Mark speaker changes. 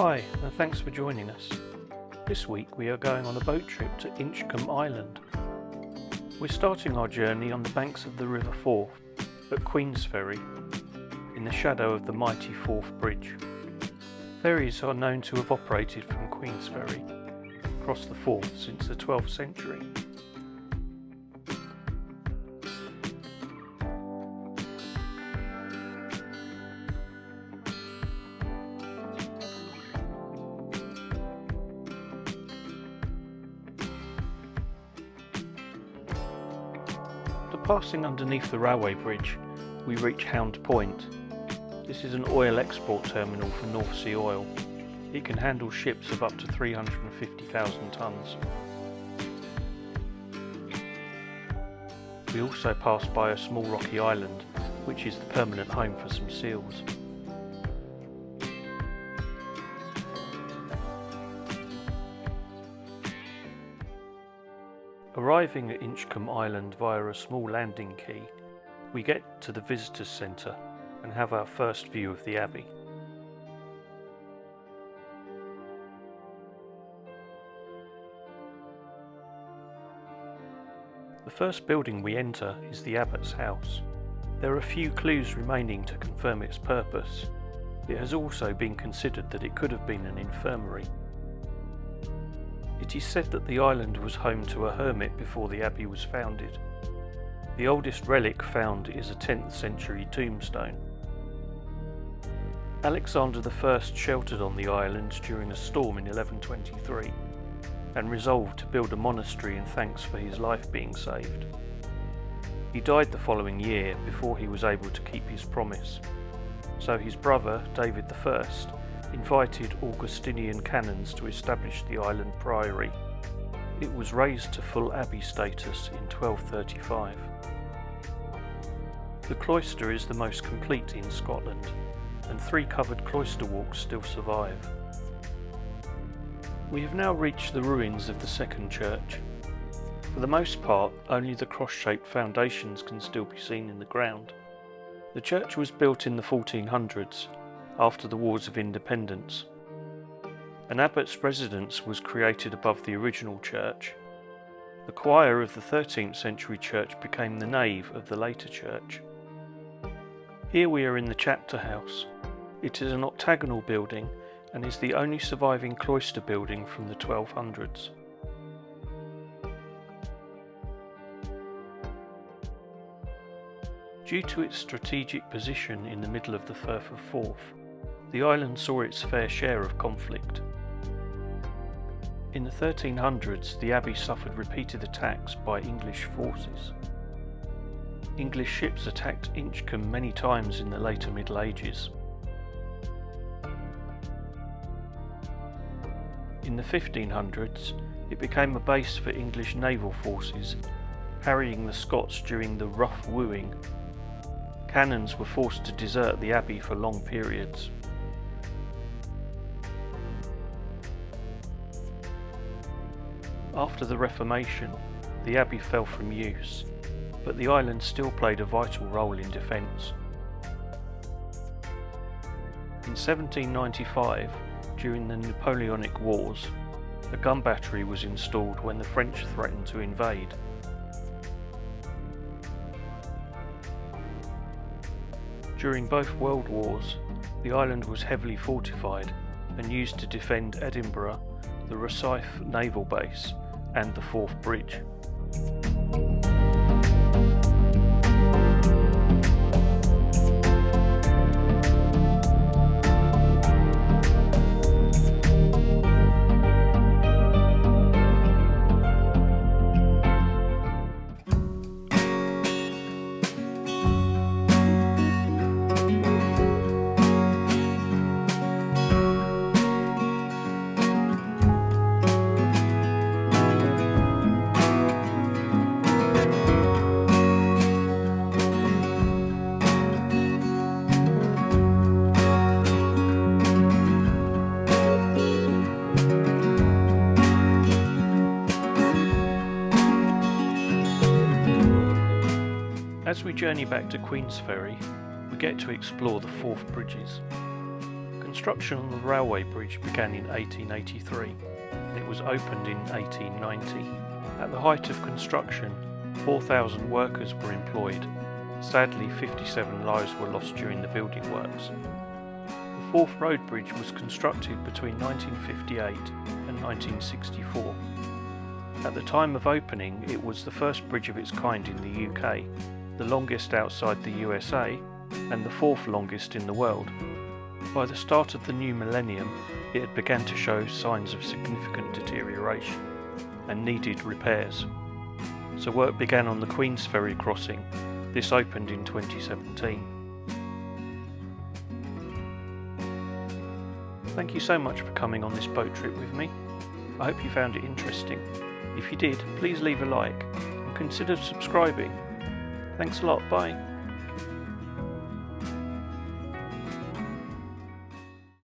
Speaker 1: Hi, and thanks for joining us. This week we are going on a boat trip to Inchcolm Island. We're starting our journey on the banks of the River Forth at Queensferry, in the shadow of the mighty Forth Bridge. Ferries are known to have operated from Queensferry across the Forth since the 12th century. Passing underneath the railway bridge, we reach Hound Point. This is an oil export terminal for North Sea oil. It can handle ships of up to 350,000 tonnes. We also pass by a small rocky island, which is the permanent home for some seals. Arriving at Inchcolm Island via a small landing quay, we get to the visitors centre and have our first view of the Abbey. The first building we enter is the Abbot's house. There are few clues remaining to confirm its purpose. It has also been considered that it could have been an infirmary. It is said that the island was home to a hermit before the abbey was founded. The oldest relic found is a 10th century tombstone. Alexander I sheltered on the island during a storm in 1123 and resolved to build a monastery in thanks for his life being saved. He died the following year before he was able to keep his promise, so his brother David I invited Augustinian canons to establish the island priory. It was raised to full abbey status in 1235. The cloister is the most complete in Scotland, and 3 covered cloister walks still survive. We have now reached the ruins of the second church. For the most part, only the cross-shaped foundations can still be seen in the ground. The church was built in the 1400s, after the Wars of Independence. An abbot's residence was created above the original church. The choir of the 13th century church became the nave of the later church. Here we are in the chapter house. It is an octagonal building and is the only surviving cloister building from the 1200s. Due to its strategic position in the middle of the Firth of Forth, the island saw its fair share of conflict. In the 1300s, the abbey suffered repeated attacks by English forces. English ships attacked Inchcolm many times in the later Middle Ages. In the 1500s, it became a base for English naval forces, harrying the Scots during the Rough Wooing. Canons were forced to desert the abbey for long periods. After the Reformation, the abbey fell from use, but the island still played a vital role in defence. In 1795, during the Napoleonic Wars, a gun battery was installed when the French threatened to invade. During both World Wars, the island was heavily fortified and used to defend Edinburgh, the Rosyth naval base, and the Forth Bridge. As we journey back to Queensferry, we get to explore the Forth bridges. Construction on the railway bridge began in 1883 and it was opened in 1890. At the height of construction, 4,000 workers were employed. Sadly, 57 lives were lost during the building works. The Forth Road Bridge was constructed between 1958 and 1964. At the time of opening, it was the first bridge of its kind in the UK, the longest outside the USA, and the fourth longest in the world. By the start of the new millennium, it had begun to show signs of significant deterioration and needed repairs. So work began on the Queensferry crossing. This opened in 2017. Thank you so much for coming on this boat trip with me. I hope you found it interesting. If you did, please leave a like and consider subscribing. Thanks a lot, bye.